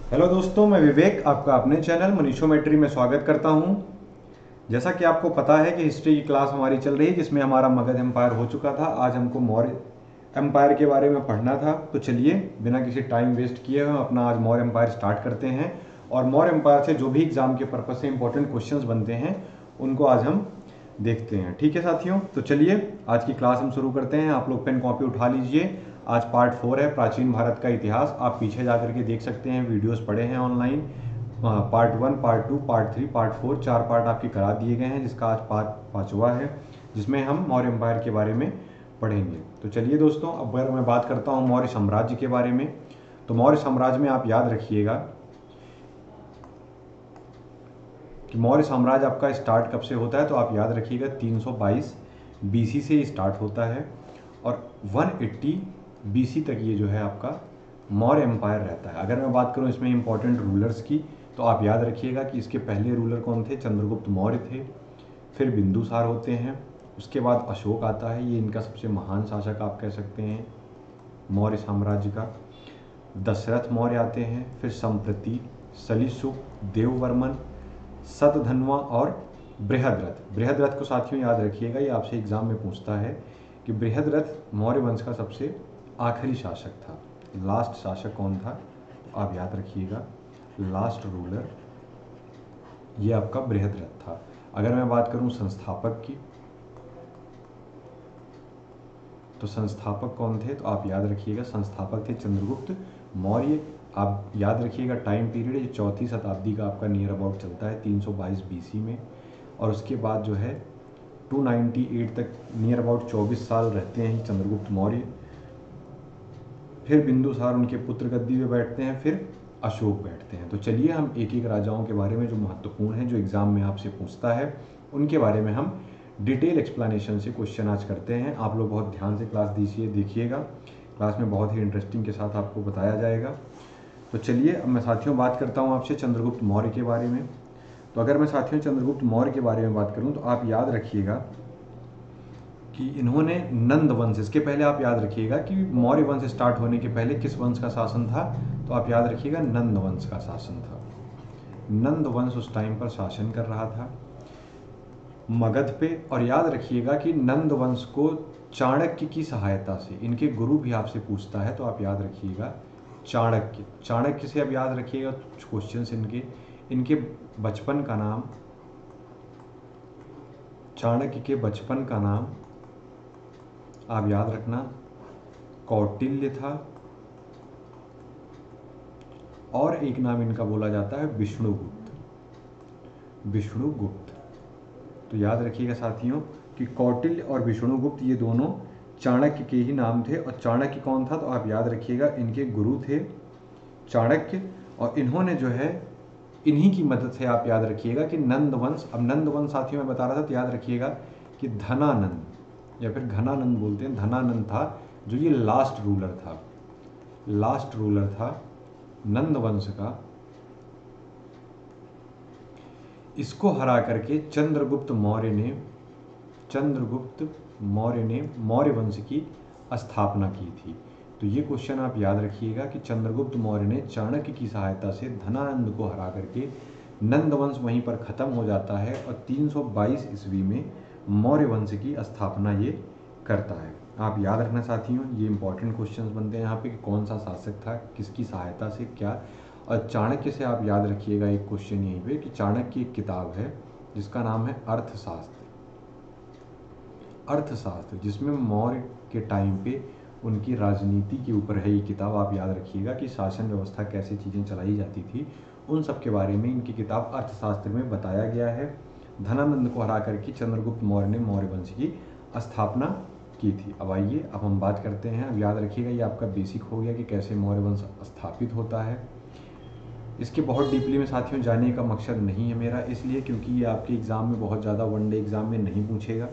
Hello दोस्तों, मैं विवेक आपका अपने चैनल मनीषोमेट्री में स्वागत करता हूं। जैसा कि आपको पता है कि हिस्ट्री की क्लास हमारी चल रही है जिसमें हमारा मगध एम्पायर हो चुका था। आज हमको मौर्य एम्पायर के बारे में पढ़ना था, तो चलिए बिना किसी टाइम वेस्ट किए हम अपना आज मौर्य एम्पायर स्टार्ट करते हैं। और मौर्य एम्पायर से जो भी एग्जाम के पर्पज से इंपॉर्टेंट क्वेश्चंस बनते हैं उनको आज हम देखते हैं। ठीक है साथियों, तो चलिए आज की क्लास हम शुरू करते हैं। आप लोग पेन कॉपी उठा लीजिए। आज पार्ट 4 है प्राचीन भारत का इतिहास। आप पीछे जाकर के देख सकते हैं, वीडियोस पड़े हैं online. Part 1, part 2, part 3, part 4, 4 part आपके करा दिए गए हैं, जिसका आज पार्ट 5वां है, जिसमें हम मौर्य एम्पायर के बारे में पढ़ेंगे। तो चलिए दोस्तों, अब अगर मैं बात करता हूँ मौर्य साम्राज्य के बारे में, तो मौर्य साम्राज्य में आप याद रखिएगा कि मौर्य साम्राज्य आपका स्टार्ट कब से होता है। तो आप याद रखिएगा 322 बीसी से स्टार्ट होता है और 180 बीसी तक ये जो है आपका मौर्य एम्पायर रहता है। अगर मैं बात करूं इसमें इंपॉर्टेंट रूलर्स की, तो आप याद रखिएगा कि इसके पहले रूलर कौन थे? चंद्रगुप्त मौर्य थे। फिर बिंदुसार होते हैं, उसके बाद अशोक आता है, ये इनका सबसे महान शासक आप कह सकते हैं मौर्य साम्राज्य का। दशरथ मौर्य आते हैं, फिर संप्रति, सलीसुक, देववर्मन, शतधन्वा और बृहद्रथ। बृहद्रथ को साथियों याद रखिएगा, ये आपसे एग्जाम में पूछता है कि बृहद्रथ मौर्य वंश का सबसे आखिरी शासक था। लास्ट शासक कौन था? तो आप याद रखिएगा लास्ट रूलर ये आपका बृहद्रथ था। अगर मैं बात करूं संस्थापक की, तो संस्थापक कौन थे? तो आप याद रखिएगा संस्थापक थे चंद्रगुप्त मौर्य। आप याद रखिएगा टाइम पीरियड ये 4वीं शताब्दी का आपका नियर अबाउट चलता है 322 बीसी में, और उसके बाद जो है 298 तक नियर अबाउट 24 साल रहते हैं चंद्रगुप्त मौर्य। फिर बिंदुसार उनके पुत्र गद्दी पे बैठते हैं, फिर अशोक बैठते हैं। तो चलिए हम एक एक राजाओं के बारे में जो महत्वपूर्ण हैं, जो एग्जाम में आपसे पूछता है, उनके बारे में हम डिटेल एक्सप्लेनेशन से क्वेश्चन आज करते हैं। आप लोग बहुत ध्यान से क्लास दीजिए, देखिएगा, क्लास में बहुत ही इंटरेस्टिंग के साथ आपको बताया जाएगा। तो चलिए अब मैं साथियों बात करता हूँ आपसे चंद्रगुप्त मौर्य के बारे में। तो अगर मैं साथियों चंद्रगुप्त मौर्य के बारे में बात करूँ, तो आप याद रखिएगा कि इन्होंने नंद वंश, इसके पहले आप याद रखिएगा कि मौर्य वंश स्टार्ट होने के पहले किस वंश का शासन था? तो आप याद रखिएगा नंद वंश का शासन था। नंद वंश उस टाइम पर शासन कर रहा था मगध पे। और याद रखिएगा कि नंद वंश को चाणक्य की सहायता से, इनके गुरु भी आपसे पूछता है, तो आप याद रखिएगा चाणक्य। चाणक्य से अब याद रखिएगा कुछ क्वेश्चंस इनके इनके बचपन का नाम, चाणक्य के बचपन का नाम आप याद रखना कौटिल्य था, और एक नाम इनका बोला जाता है विष्णुगुप्त। विष्णुगुप्त, तो याद रखिएगा साथियों कि कौटिल्य और विष्णुगुप्त ये दोनों चाणक्य के ही नाम थे। और चाणक्य कौन था? तो आप याद रखिएगा इनके गुरु थे चाणक्य, और इन्होंने जो है इन्हीं की मदद से आप याद रखिएगा कि नंद वंश, अब नंद वंश साथियों मैं बता रहा था, तो याद रखिएगा कि धनानंद या फिर घनानंद बोलते हैं, धनानंद था जो ये लास्ट रूलर था। लास्ट रूलर था नंद वंश का। इसको हरा करके चंद्रगुप्त मौर्य ने मौर्य वंश की स्थापना की थी। तो ये क्वेश्चन आप याद रखिएगा कि चंद्रगुप्त मौर्य ने चाणक्य की सहायता से धनानंद को हरा करके नंद वंश वहीं पर खत्म हो जाता है और 322 ईस्वी में मौर्य वंश की स्थापना ये करता है। आप याद रखना साथियों, ये इंपॉर्टेंट क्वेश्चंस बनते हैं यहाँ पे कि कौन सा शासक था, किसकी सहायता से, क्या। और चाणक्य से आप याद रखिएगा एक क्वेश्चन यहीं पे कि चाणक्य की एक किताब है जिसका नाम है अर्थशास्त्र। अर्थशास्त्र जिसमें मौर्य के टाइम पे उनकी राजनीति के ऊपर है ये किताब। आप याद रखिएगा कि शासन व्यवस्था कैसे चीज़ें चलाई जाती थी, उन सब के बारे में इनकी किताब अर्थशास्त्र में बताया गया है। धनानंद को हरा करके चंद्रगुप्त मौर्य ने मौर्य वंश की स्थापना की थी। अब आइए अब हम बात करते हैं। अब याद रखिएगा ये आपका बेसिक हो गया कि कैसे मौर्य वंश स्थापित होता है। इसके बहुत डीपली में साथियों जाने का मकसद नहीं है मेरा, इसलिए क्योंकि ये आपके एग्ज़ाम में बहुत ज़्यादा वनडे एग्ज़ाम में नहीं पूछेगा।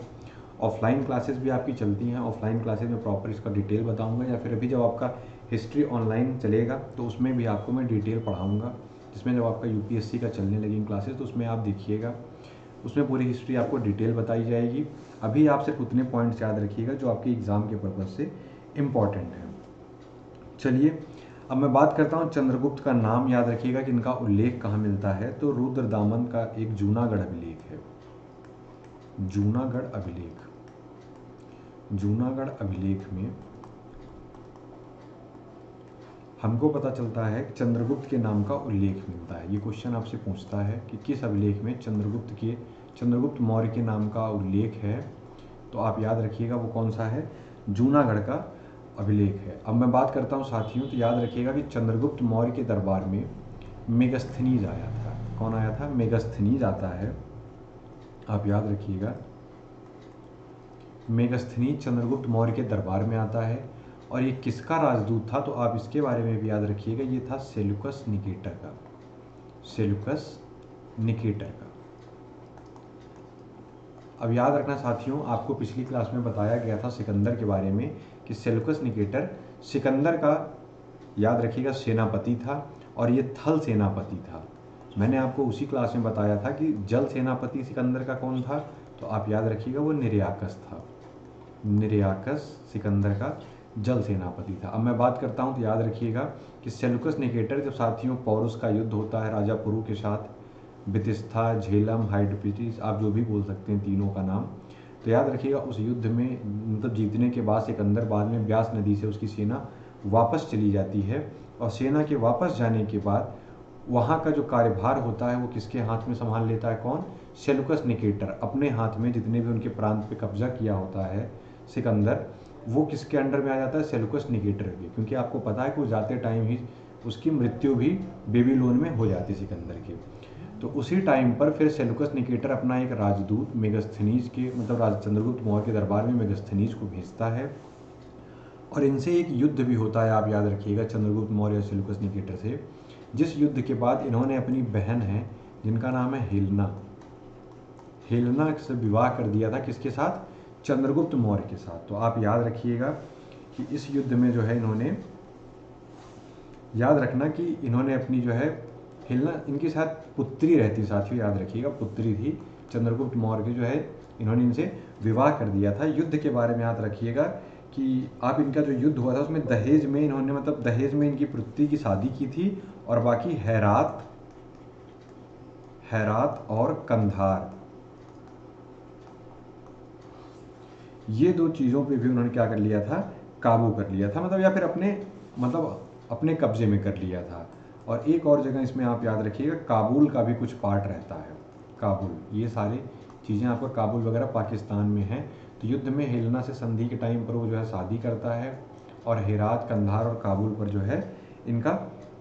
ऑफलाइन क्लासेस भी आपकी चलती हैं, ऑफलाइन क्लासेस में प्रॉपर इसका डिटेल बताऊंगा, या फिर अभी जब आपका हिस्ट्री ऑनलाइन चलेगा तो उसमें भी आपको मैं डिटेल पढ़ाऊंगा, जिसमें जब आपका यूपीएससी का चलने लगेगी क्लासेस तो उसमें आप देखिएगा, उसमें पूरी हिस्ट्री आपको डिटेल बताई जाएगी। अभी आप सिर्फ उतने पॉइंट्स याद रखिएगा जो आपके एग्ज़ाम के पर्पज़ से इम्पॉर्टेंट हैं। चलिए अब मैं बात करता हूँ चंद्रगुप्त का नाम याद रखिएगा कि इनका उल्लेख कहाँ मिलता है, तो रुद्रदामन का एक जूनागढ़ अभिलेख है, जूनागढ़ अभिलेख। जूनागढ़ अभिलेख में हमको पता चलता है कि चंद्रगुप्त के नाम का उल्लेख मिलता है। ये क्वेश्चन आपसे पूछता है कि किस अभिलेख में चंद्रगुप्त मौर्य के नाम का उल्लेख है, तो आप याद रखिएगा वो कौन सा है, जूनागढ़ का अभिलेख है। अब मैं बात करता हूँ साथियों, तो याद रखिएगा कि चंद्रगुप्त मौर्य के दरबार में मेगस्थनीज आया था। कौन आया था, मेगस्थनीज आता है, आप याद रखिएगा। मेगस्थनीज चंद्रगुप्त मौर्य के दरबार में आता है, और ये किसका राजदूत था, तो आप इसके बारे में भी याद रखिएगा, ये था सेल्यूकस निकेटर का, सेल्यूकस निकेटर का। अब याद रखना साथियों, आपको पिछली क्लास में बताया गया था सिकंदर के बारे में कि सेल्यूकस निकेटर सिकंदर का याद रखिएगा सेनापति था, और ये थल सेनापति था। मैंने आपको उसी क्लास में बताया था कि जल सेनापति सिकंदर का कौन था, तो आप याद रखिएगा वो निरयाकस था, निरयाकस सिकंदर का जल सेनापति था। अब मैं बात करता हूँ तो याद रखिएगा कि सेल्यूकस निकेटर जब साथियों पौरुष का युद्ध होता है राजा पुरु के साथ, बितिस्था, झेलम, हाइड्रोपिटिस, आप जो भी बोल सकते हैं तीनों का नाम, तो याद रखिएगा उस युद्ध में मतलब जीतने के बाद सिकंदर बाद में ब्यास नदी से उसकी सेना वापस चली जाती है, और सेना के वापस जाने के बाद वहाँ का जो कार्यभार होता है वो किसके हाथ में संभाल लेता है, कौन, सेल्यूकस निकेटर। अपने हाथ में जितने भी उनके प्रांत पे कब्जा किया होता है सिकंदर, वो किसके अंडर में आ जाता है, सेल्यूकस निकेटर के, क्योंकि आपको पता है कि वो जाते टाइम ही उसकी मृत्यु भी बेबीलोन में हो जाती सिकंदर के। तो उसी टाइम पर फिर सेल्यूकस निकेटर अपना एक राजदूत मेगस्थनीज के मतलब राजा चंद्रगुप्त मौर्य के दरबार में मेगस्थनीज को भेजता है, और इनसे एक युद्ध भी होता है, आप याद रखिएगा, चंद्रगुप्त मौर्य और सेल्यूकस निकेटर से, जिस युद्ध के बाद इन्होंने अपनी बहन है जिनका नाम है हेलेना, हेलेना से विवाह कर दिया था, किसके साथ, चंद्रगुप्त मौर्य के साथ। तो आप याद रखिएगा कि इस युद्ध में जो है इन्होंने, याद रखना कि इन्होंने अपनी जो है हेलेना, इनके साथ पुत्री रहती, साथियों याद रखिएगा पुत्री थी चंद्रगुप्त मौर्य की, जो है इन्होंने इनसे विवाह कर दिया था। युद्ध के बारे में याद रखिएगा कि आप इनका जो युद्ध हुआ था उसमें दहेज में इन्होंने मतलब दहेज में इनकी पुत्री की शादी की थी, और बाकी हेरात और कंधार, ये दो चीज़ों पे भी उन्होंने क्या कर लिया था, काबू कर लिया था, मतलब या फिर अपने कब्जे में कर लिया था। और एक और जगह इसमें आप याद रखिएगा काबुल का भी कुछ पार्ट रहता है, काबुल, ये सारी चीज़ें आपको काबुल वगैरह पाकिस्तान में हैं। तो युद्ध में हेलेना से संधि के टाइम पर वो जो है शादी करता है, और हेरात, कंधार और काबुल पर जो है इनका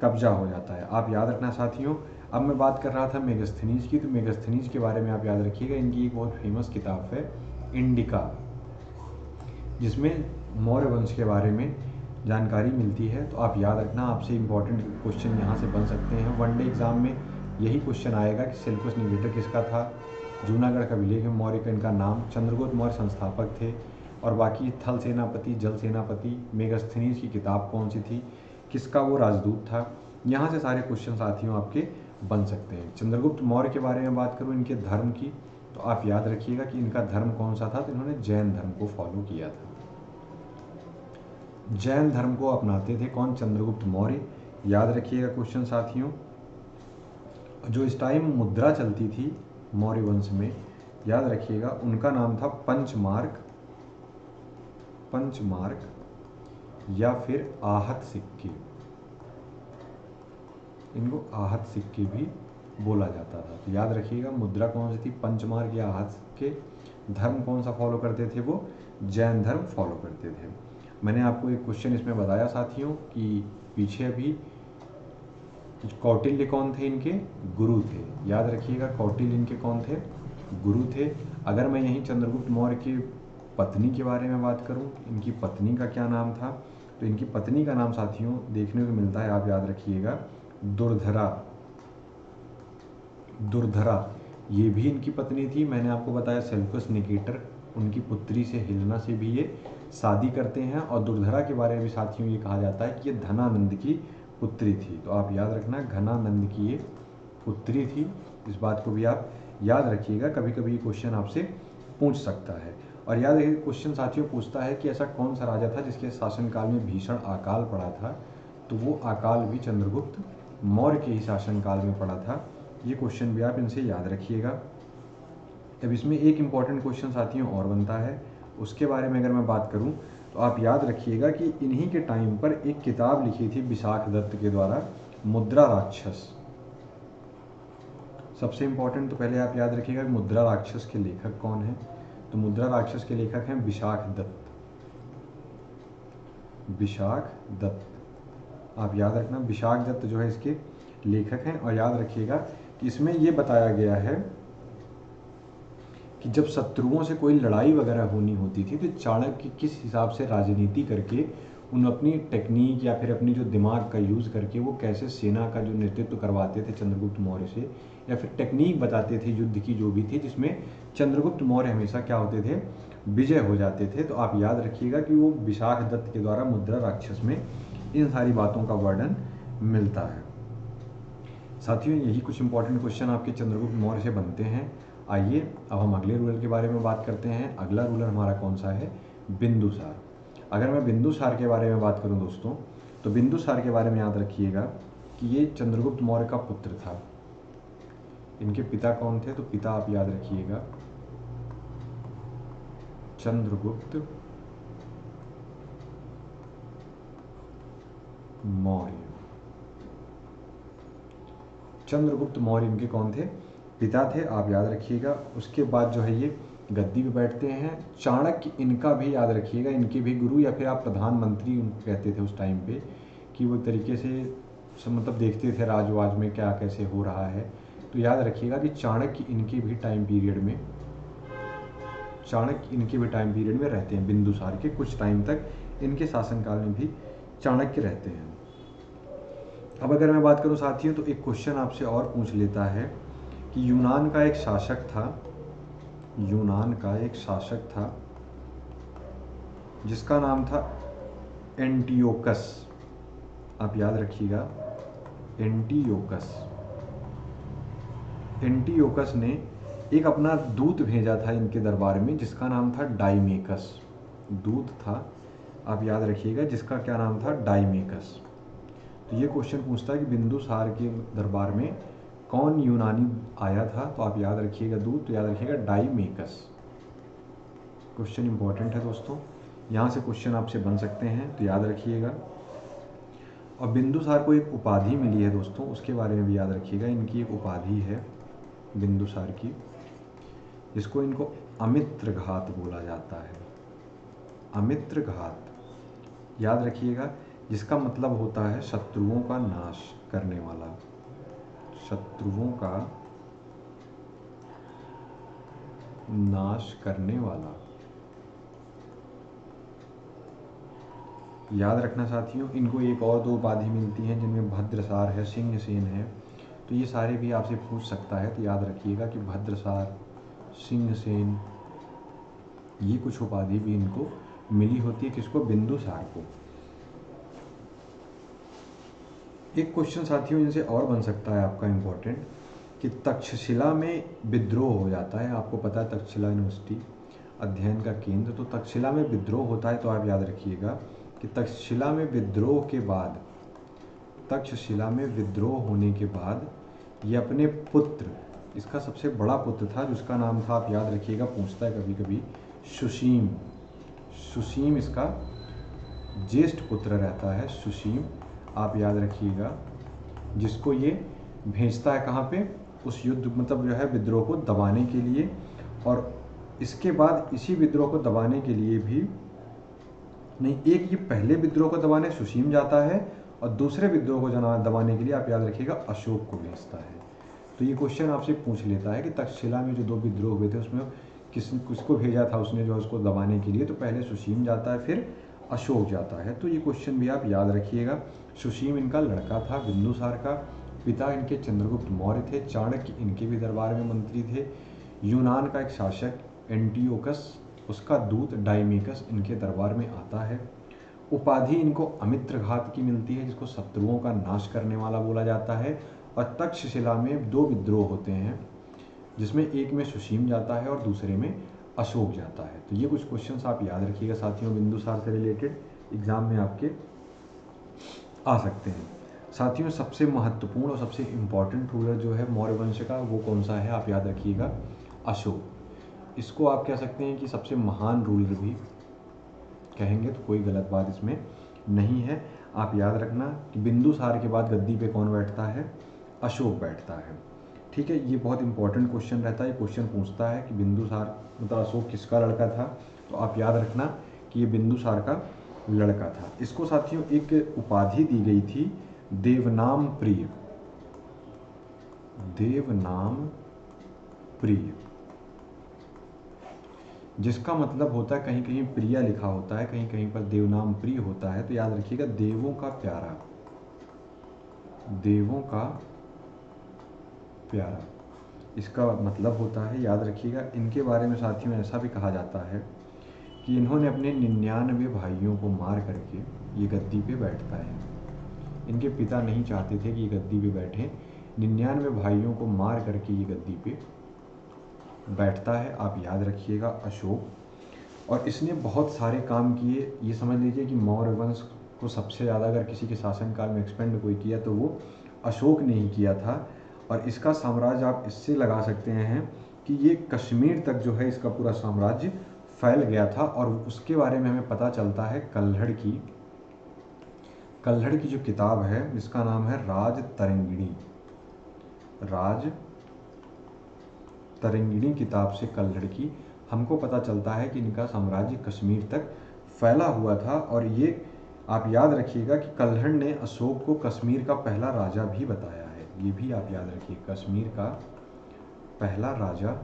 कब्जा हो जाता है, आप याद रखना साथियों। अब मैं बात कर रहा था मेगस्थनीज की, तो मेगस्थनीज के बारे में आप याद रखिएगा, इनकी एक बहुत फेमस किताब है इंडिका, जिसमें मौर्य वंश के बारे में जानकारी मिलती है। तो आप याद रखना, आपसे इंपॉर्टेंट क्वेश्चन यहाँ से बन सकते हैं, वनडे एग्जाम में यही क्वेश्चन आएगा कि सेल्यूकस निकेटर किसका था, जूनागढ़ का अभिलेख में मौर्य का इनका नाम, चंद्रगुप्त मौर्य संस्थापक थे, और बाकी थल सेनापति, जल सेनापति, मेगस्थनीज की किताब कौन सी थी, किसका वो राजदूत था। यहाँ से सारे क्वेश्चन साथियों आपके बन सकते हैं। चंद्रगुप्त मौर्य के बारे में बात करूँ इनके धर्म की, तो आप याद रखिएगा कि इनका धर्म कौन सा था, तो इन्होंने जैन धर्म को फॉलो किया था, जैन धर्म को अपनाते थे, कौन, चंद्रगुप्त मौर्य। याद रखिएगा क्वेश्चन साथियों, जो इस टाइम मुद्रा चलती थी मौर्य वंश में, याद रखिएगा उनका नाम था पंचमार्क, पंचमार्क या फिर आहत सिक्के, इनको आहत सिक्के भी बोला जाता था। तो याद रखिएगा मुद्रा कौन सी थी, पंचमार्क या आहत सिक्के। धर्म कौन सा फॉलो करते थे, वो जैन धर्म फॉलो करते थे। मैंने आपको एक क्वेश्चन इसमें बताया साथियों कि पीछे अभी कौटिल्य कौन थे, इनके गुरु थे, याद रखिएगा कौटिल्य इनके कौन थे, गुरु थे। अगर मैं यहीं चंद्रगुप्त मौर्य की पत्नी के बारे में बात करूं, इनकी पत्नी का क्या नाम था, तो इनकी पत्नी का नाम साथियों देखने को मिलता है, आप याद रखिएगा दुर्धरा, दुर्धरा ये भी इनकी पत्नी थी। मैंने आपको बताया सेल्यूकस निकेटर उनकी पुत्री से हेलेना से भी ये शादी करते हैं, और दुर्धरा के बारे में भी साथियों ये कहा जाता है कि ये धनानंद की पुत्री थी। तो आप याद रखना घनानंद की ये पुत्री थी, इस बात को भी आप याद रखिएगा, कभी कभी ये क्वेश्चन आपसे पूछ सकता है। और याद रखिए क्वेश्चन साथियों पूछता है कि ऐसा कौन सा राजा था जिसके शासनकाल में भीषण अकाल पड़ा था, तो वो अकाल भी चंद्रगुप्त मौर्य के ही शासनकाल में पड़ा था। ये क्वेश्चन भी आप इनसे याद रखिएगा। अब इसमें एक इम्पॉर्टेंट क्वेश्चन साथियों और बनता है, उसके बारे में अगर मैं बात करूं तो आप याद रखिएगा कि इन्हीं के टाइम पर एक किताब लिखी थी विशाख दत्त के द्वारा, मुद्रा राक्षस। सबसे इम्पॉर्टेंट तो पहले आप याद रखिएगा मुद्रा राक्षस के लेखक कौन हैं। तो मुद्रा राक्षस के लेखक हैं विशाख दत्त। विशाख दत्त आप याद रखना, विशाख दत्त जो है इसके लेखक हैं। और याद रखिएगा कि इसमें ये बताया गया है कि जब शत्रुओं से कोई लड़ाई वगैरह होनी होती थी तो चाणक्य किस हिसाब से राजनीति करके उन अपनी टेक्निक या फिर अपनी जो दिमाग का यूज़ करके वो कैसे सेना का जो नेतृत्व करवाते थे चंद्रगुप्त मौर्य से, या फिर टेक्निक बताते थे युद्ध की जो भी थी, जिसमें चंद्रगुप्त मौर्य हमेशा क्या होते थे, विजय हो जाते थे। तो आप याद रखिएगा कि वो विशाख दत्त के द्वारा मुद्रा राक्षस में इन सारी बातों का वर्णन मिलता है। साथियों यही कुछ इंपॉर्टेंट क्वेश्चन आपके चंद्रगुप्त मौर्य से बनते हैं। आइए अब हम अगले रूलर के बारे में बात करते हैं। अगला रूलर हमारा कौन सा है, बिंदुसार। अगर मैं बिंदुसार के बारे में बात करूं दोस्तों, तो बिंदुसार के बारे में याद रखिएगा कि ये चंद्रगुप्त मौर्य का पुत्र था। इनके पिता कौन थे, तो पिता आप याद रखिएगा चंद्रगुप्त मौर्य। चंद्रगुप्त मौर्य इनके कौन थे, पिता थे, आप याद रखिएगा। उसके बाद जो है ये गद्दी पे बैठते हैं। चाणक्य इनका भी याद रखिएगा, इनके भी गुरु या फिर आप प्रधानमंत्री उनको कहते थे उस टाइम पे, कि वो तरीके से मतलब देखते थे राजवाज में क्या कैसे हो रहा है। तो याद रखिएगा कि चाणक्य इनके भी टाइम पीरियड में रहते हैं। बिंदुसार के कुछ टाइम तक इनके शासनकाल में भी चाणक्य रहते हैं। अब अगर मैं बात करूं साथियों, तो एक क्वेश्चन आपसे और पूछ लेता है कि यूनान का एक शासक था जिसका नाम था एंटियोकस। आप याद रखिएगा एंटियोकस ने एक अपना दूत भेजा था इनके दरबार में, जिसका नाम था डाइमेकस। दूत था, आप याद रखिएगा, जिसका क्या नाम था, डाइमेकस। तो ये क्वेश्चन पूछता है कि बिंदुसार के दरबार में कौन यूनानी आया था, तो आप याद रखिएगा दूत, तो याद रखिएगा डाइमेकस। क्वेश्चन इंपॉर्टेंट है दोस्तों, यहाँ से क्वेश्चन आपसे बन सकते हैं, तो याद रखिएगा। और बिंदुसार को एक उपाधि मिली है दोस्तों, उसके बारे में भी याद रखिएगा। इनकी एक उपाधि है बिंदुसार की, जिसको इनको अमित्रघात बोला जाता है। अमित्रघात याद रखिएगा, जिसका मतलब होता है शत्रुओं का नाश करने वाला। शत्रुओं का नाश करने वाला। याद रखना साथियों, इनको एक और दो उपाधि मिलती हैं, जिनमें भद्रसार है, सिंहसेन है। तो ये सारे भी आपसे पूछ सकता है, तो याद रखिएगा कि भद्रसार, सिंहसेन, ये कुछ उपाधि भी इनको मिली होती है। किसको, बिंदुसार को। एक क्वेश्चन साथियों इनसे और बन सकता है आपका इम्पोर्टेंट, कि तक्षशिला में विद्रोह हो जाता है। आपको पता है तक्षशिला यूनिवर्सिटी अध्ययन का केंद्र, तो तक्षशिला में विद्रोह होता है। तो आप याद रखिएगा कि तक्षशिला में विद्रोह होने के बाद ये अपने पुत्र, इसका सबसे बड़ा पुत्र था जिसका नाम था, आप याद रखिएगा, पूछता है कभी कभी, सुसीम इसका ज्येष्ठ पुत्र रहता है, सुसीम, आप याद रखिएगा, जिसको ये भेजता है कहाँ पे, उस युद्ध मतलब जो है विद्रोह को दबाने के लिए। और इसके बाद इसी विद्रोह को दबाने के लिए भी नहीं, एक ये पहले विद्रोह को दबाने सुसीम जाता है और दूसरे विद्रोह को दबाने के लिए आप याद रखिएगा अशोक को भेजता है। तो ये क्वेश्चन आपसे पूछ लेता है कि तक्षशिला में जो दो विद्रोह हुए थे उसमें किसको भेजा था उसने जो उसको दबाने के लिए, तो पहले सुसीम जाता है फिर अशोक जाता है। तो ये क्वेश्चन भी आप याद रखिएगा। सुसीम इनका लड़का था बिंदुसार का, पिता इनके चंद्रगुप्त मौर्य थे, चाणक्य इनके भी दरबार में मंत्री थे, यूनान का एक शासक एंटियोकस, उसका दूत डाइमेकस इनके दरबार में आता है। उपाधि इनको अमित्रघात की मिलती है, जिसको शत्रुओं का नाश करने वाला बोला जाता है। और तक्षशिला में दो विद्रोह होते हैं, जिसमें एक में सुसीम जाता है और दूसरे में अशोक जाता है। तो ये कुछ क्वेश्चंस आप याद रखिएगा साथियों, बिंदुसार से रिलेटेड एग्जाम में आपके आ सकते हैं। साथियों, सबसे महत्वपूर्ण और सबसे इम्पॉर्टेंट रूलर जो है मौर्य वंश का, वो कौन सा है? आप याद रखिएगा, अशोक। इसको आप कह सकते हैं कि सबसे महान रूलर भी कहेंगे तो कोई गलत बात इसमें नहीं है। आप याद रखना कि बिंदुसार के बाद गद्दी पे कौन बैठता है? अशोक बैठता है। ठीक है, ये बहुत इंपॉर्टेंट क्वेश्चन रहता है। ये क्वेश्चन पूछता है कि बिंदुसार मतलब अशोक किसका लड़का था, तो आप याद रखना कि ये बिंदुसार का लड़का था। इसको साथियों एक उपाधि दी गई थी, देवनाम प्रिय। देवनाम प्रिय, जिसका मतलब होता है, कहीं कहीं प्रिया लिखा होता है, कहीं कहीं पर देवनाम प्रिय होता है। तो याद रखिएगा, देवों का प्यारा, देवों का प्यारा इसका मतलब होता है। याद रखिएगा, इनके बारे में साथियों ऐसा भी कहा जाता है कि इन्होंने अपने 99 भाइयों को मार करके ये गद्दी पे बैठता है। इनके पिता नहीं चाहते थे कि ये गद्दी पे बैठें, 99 भाइयों को मार करके ये गद्दी पे बैठता है। आप याद रखिएगा, अशोक। और इसने बहुत सारे काम किए। ये समझ लीजिए कि मौर्य वंश को सबसे ज़्यादा अगर किसी के शासनकाल में एक्सपेंड कोई किया तो वो अशोक ने ही किया था। और इसका साम्राज्य आप इससे लगा सकते हैं कि ये कश्मीर तक जो है इसका पूरा साम्राज्य फैल गया था। और उसके बारे में हमें पता चलता है कल्हड़ की जो किताब है जिसका नाम है राज तरंगिणी किताब से कल्हड़ की हमको पता चलता है कि इनका साम्राज्य कश्मीर तक फैला हुआ था। और ये आप याद रखिएगा कि कल्हड़ ने अशोक को कश्मीर का पहला राजा भी बताया है। ये भी आप याद रखिए, कश्मीर का पहला राजा,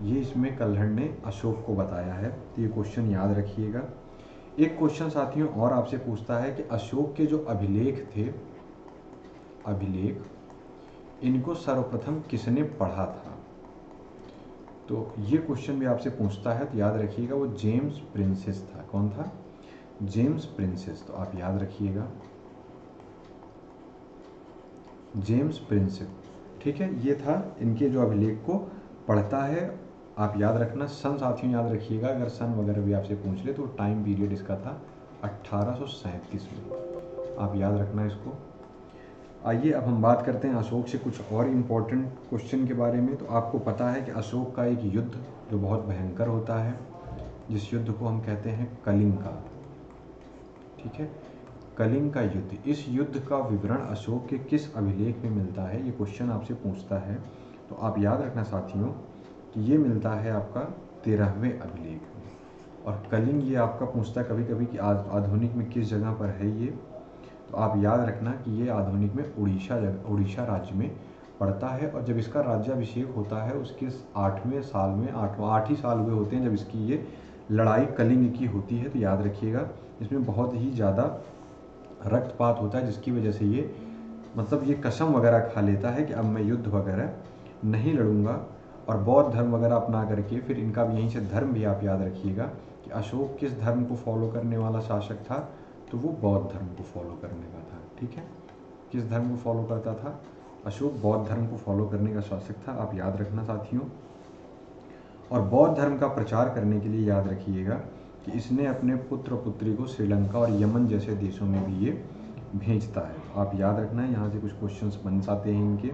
ये इसमें कल्हड़ ने अशोक को बताया है। तो ये क्वेश्चन याद रखिएगा। एक क्वेश्चन साथियों और आपसे पूछता है कि अशोक के जो अभिलेख थे, इनको सर्वप्रथम किसने पढ़ा था? तो ये क्वेश्चन भी आपसे पूछता है। तो याद रखिएगा, वो जेम्स प्रिंसेस था। कौन था? James princess. तो आप याद रखिएगा, जेम्स प्रिंसेस। ठीक है, ये था, इनके जो अभिलेख को पढ़ता है। आप याद रखना, सन साथियों याद रखिएगा, अगर सन वगैरह भी आपसे पूछ ले तो टाइम पीरियड इसका था 1837 में। आप याद रखना इसको। आइए अब हम बात करते हैं अशोक से कुछ और इम्पोर्टेंट क्वेश्चन के बारे में। तो आपको पता है कि अशोक का एक युद्ध जो बहुत भयंकर होता है, जिस युद्ध को हम कहते हैं कलिंग का। ठीक है, कलिंग का युद्ध। इस युद्ध का विवरण अशोक के किस अभिलेख में मिलता है? ये क्वेश्चन आपसे पूछता है। तो आप याद रखना साथियों कि ये मिलता है आपका 13वें अभिलेख में। और कलिंग ये आपका पूछता है कभी कभी कि आधुनिक में किस जगह पर है ये। तो आप याद रखना कि ये आधुनिक में उड़ीसा राज्य में पड़ता है। और जब इसका राज्याभिषेक होता है उसके 8वें साल में, 8 ही साल हुए होते हैं जब इसकी ये लड़ाई कलिंग की होती है। तो याद रखिएगा, इसमें बहुत ही ज़्यादा रक्तपात होता है, जिसकी वजह से ये मतलब ये कसम वगैरह खा लेता है कि अब मैं युद्ध वगैरह नहीं लड़ूंगा। और बौद्ध धर्म वगैरह अपना करके फिर इनका भी यहीं से धर्म भी आप याद रखिएगा कि अशोक किस धर्म को फॉलो करने वाला शासक था? तो वो बौद्ध धर्म को फॉलो करने का था। ठीक है, किस धर्म को फॉलो करता था? अशोक बौद्ध धर्म को फॉलो करने का शासक था। आप याद रखना साथियों। और बौद्ध धर्म का प्रचार करने के लिए याद रखिएगा कि इसने अपने पुत्र पुत्री को श्रीलंका और यमन जैसे देशों में भी ये भेजता है। तो आप याद रखना है, यहाँ से कुछ क्वेश्चंस बन जाते हैं इनके।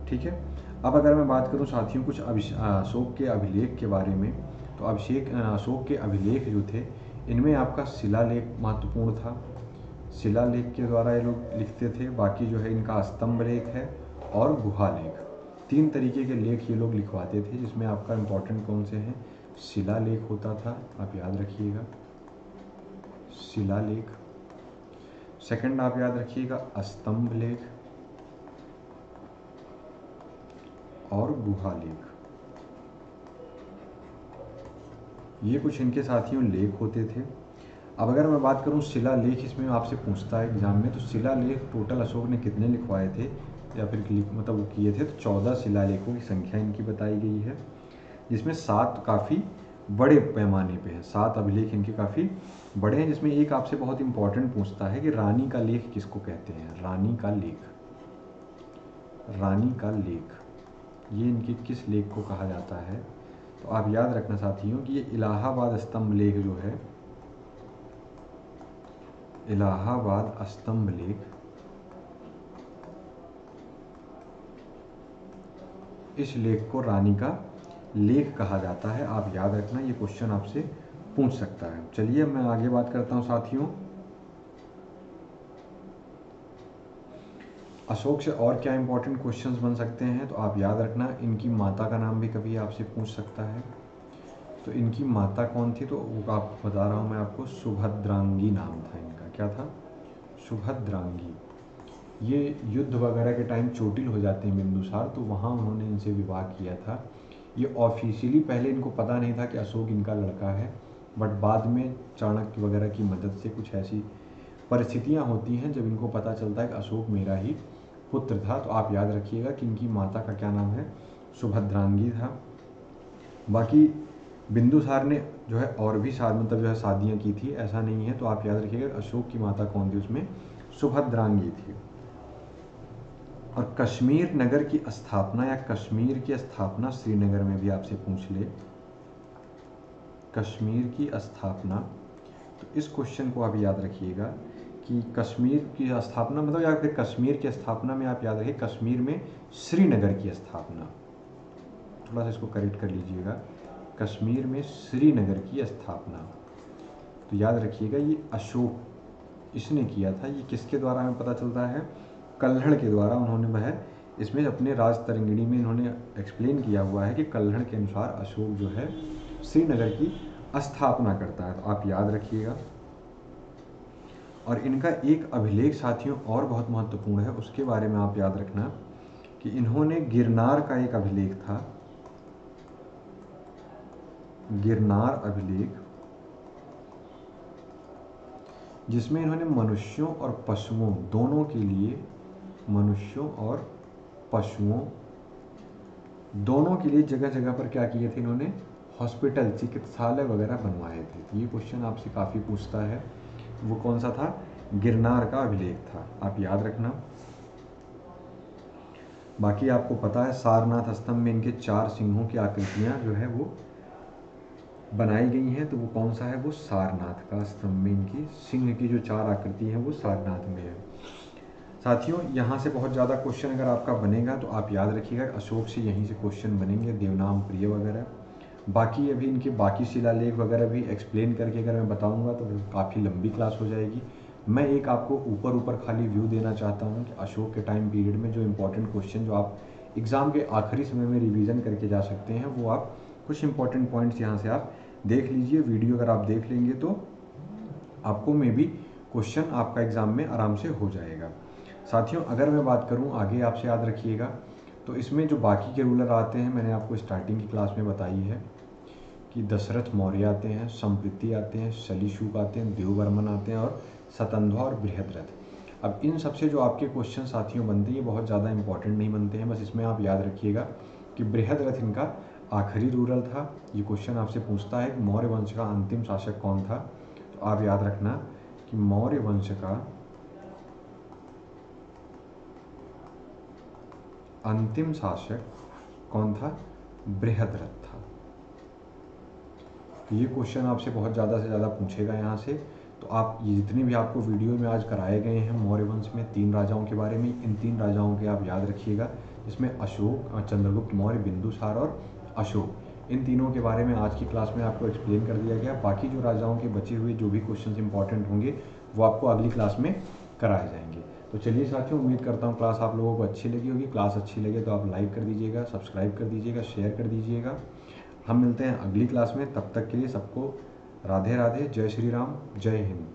ठीक है, अब अगर मैं बात करूँ साथियों कुछ अशोक के अभिलेख के बारे में, तो अशोक के अभिलेख जो थे इनमें आपका शिलालेख महत्वपूर्ण था। शिलालेख के द्वारा ये लोग लिखते थे। बाकी जो है इनका स्तंभ लेख है और गुहा लेख, 3 तरीके के लेख ये लोग लिखवाते थे, जिसमें आपका इम्पोर्टेंट कौन से हैं? शिलालेख होता था, आप याद रखिएगा, शिलालेख। सेकंड आप याद रखिएगा स्तंभ लेख और गुहा लेख। ये कुछ इनके साथियों लेख होते थे। अब अगर मैं बात करूं शिलालेख, इसमें आपसे पूछता है एग्जाम में, तो शिलालेख टोटल अशोक ने कितने लिखवाए थे या फिर मतलब वो किए थे? तो 14 शिलालेखों की संख्या इनकी बताई गई है, जिसमें 7 काफ़ी बड़े पैमाने पे हैं। 7 अभिलेख इनके काफ़ी बड़े हैं, जिसमें एक आपसे बहुत इंपॉर्टेंट पूछता है कि रानी का लेख किसको कहते हैं? रानी का लेख, रानी का लेख ये इनके किस लेख को कहा जाता है? तो आप याद रखना साथियों कि ये इलाहाबाद स्तंभ लेख जो है इलाहाबाद स्तंभ लेख, इस लेख को रानी का लेख कहा जाता है। आप याद रखना, ये क्वेश्चन आपसे पूछ सकता है। चलिए मैं आगे बात करता हूँ साथियों, अशोक से और क्या इंपॉर्टेंट क्वेश्चंस बन सकते हैं। तो आप याद रखना, इनकी माता का नाम भी कभी आपसे पूछ सकता है। तो इनकी माता कौन थी, तो वो आप बता रहा हूँ मैं आपको, सुभद्रांगी नाम था इनका। क्या था? सुभद्रांगी। ये युद्ध वगैरह के टाइम चोटिल हो जाते हैं बिंदुसार, तो वहाँ उन्होंने इनसे विवाह किया था। ये ऑफिशियली पहले इनको पता नहीं था कि अशोक इनका लड़का है, बट बाद में चाणक्य वगैरह की मदद से कुछ ऐसी परिस्थितियाँ होती हैं जब इनको पता चलता है कि अशोक मेरा ही पुत्र था। तो आप याद रखिएगा कि इनकी माता का क्या नाम है, सुभद्रांगी था। बाकी बिंदुसार ने जो है और भी मतलब जो है शादियाँ की थी, ऐसा नहीं है। तो आप याद रखिएगा अशोक की माता कौन थी, उसमें सुभद्रांगी थी। और कश्मीर नगर की स्थापना या कश्मीर की स्थापना श्रीनगर में भी आपसे पूछ ले, कश्मीर की स्थापना, तो इस क्वेश्चन को आप याद रखिएगा कि कश्मीर की स्थापना मतलब, या फिर कश्मीर की स्थापना में आप याद रखिए कश्मीर में श्रीनगर की स्थापना, थोड़ा सा इसको करेक्ट कर लीजिएगा, कश्मीर में श्रीनगर की स्थापना। तो याद रखिएगा ये अशोक इसने किया था। ये किसके द्वारा हमें पता चलता है, कल्हड़ के द्वारा। उन्होंने वह इसमें अपने राज तरंगिणी में इन्होंने एक्सप्लेन किया हुआ है कि कल्हड़ के अनुसार अशोक जो है श्रीनगर की स्थापना करता है। तो आप याद रखिएगा। और इनका एक अभिलेख साथियों और बहुत महत्वपूर्ण है, उसके बारे में आप याद रखना कि इन्होंने गिरनार का एक अभिलेख था, गिरनार अभिलेख, जिसमें इन्होंने मनुष्यों और पशुओं दोनों के लिए, मनुष्यों और पशुओं दोनों के लिए जगह जगह पर क्या किए थे इन्होंने, हॉस्पिटल, चिकित्सालय वगैरह बनवाए थे। तो ये क्वेश्चन आपसे काफ़ी पूछता है। वो कौन सा था, गिरनार का अभिलेख था, आप याद रखना। बाकी आपको पता है सारनाथ स्तंभ में इनके 4 सिंहों की आकृतियाँ जो है वो बनाई गई हैं। तो वो कौन सा है, वो सारनाथ का स्तंभ में इनकी सिंह की जो 4 आकृति हैं वो सारनाथ में है। साथियों यहाँ से बहुत ज़्यादा क्वेश्चन अगर आपका बनेगा तो आप याद रखिएगा अशोक से यहीं से क्वेश्चन बनेंगे, देवनाम प्रिय वगैरह। बाकी अभी इनके बाकी शिलालेख वगैरह भी एक्सप्लेन करके अगर मैं बताऊंगा तो काफ़ी लंबी क्लास हो जाएगी। मैं एक आपको ऊपर खाली व्यू देना चाहता हूँ कि अशोक के टाइम पीरियड में जो इंपॉर्टेंट क्वेश्चन जो आप एग्ज़ाम के आखिरी समय में रिवीजन करके जा सकते हैं, वो आप कुछ इंपॉर्टेंट पॉइंट्स यहाँ से आप देख लीजिए। वीडियो अगर आप देख लेंगे तो आपको मे बी क्वेश्चन आपका एग्ज़ाम में आराम से हो जाएगा। साथियों अगर मैं बात करूं आगे, आपसे याद रखिएगा, तो इसमें जो बाकी के रूलर आते हैं मैंने आपको स्टार्टिंग की क्लास में बताई है कि दशरथ मौर्य आते हैं, संप्रीति आते हैं, शलीशुक आते हैं, देववर्मन आते हैं और सतंध्वा और बृहद्रथ। अब इन सबसे जो आपके क्वेश्चन साथियों बनते हैं ये बहुत ज़्यादा इंपॉर्टेंट नहीं बनते हैं। बस इसमें आप याद रखिएगा कि बृहद्रथ इनका आखिरी रूरल था। ये क्वेश्चन आपसे पूछता है कि मौर्य वंश का अंतिम शासक कौन था। तो आप याद रखना कि मौर्य वंश का अंतिम शासक कौन था, बृहद्रथ था। तो ये क्वेश्चन आपसे बहुत ज़्यादा से ज़्यादा पूछेगा यहाँ से। तो आप ये जितने भी आपको वीडियो में आज कराए गए हैं मौर्य वंश में 3 राजाओं के बारे में, इन 3 राजाओं के आप याद रखिएगा, जिसमें अशोक, चंद्रगुप्त मौर्य, बिंदुसार और अशोक, इन तीनों के बारे में आज की क्लास में आपको एक्सप्लेन कर दिया गया। बाकी जो राजाओं के बचे हुए जो भी क्वेश्चन इंपॉर्टेंट होंगे वो आपको अगली क्लास में कराए जाएंगे। तो चलिए साथियों, उम्मीद करता हूँ क्लास आप लोगों को अच्छी लगी होगी। क्लास अच्छी लगे तो आप लाइक कर दीजिएगा, सब्सक्राइब कर दीजिएगा, शेयर कर दीजिएगा। हम मिलते हैं अगली क्लास में, तब तक के लिए सबको राधे राधे, जय श्री राम, जय हिंद।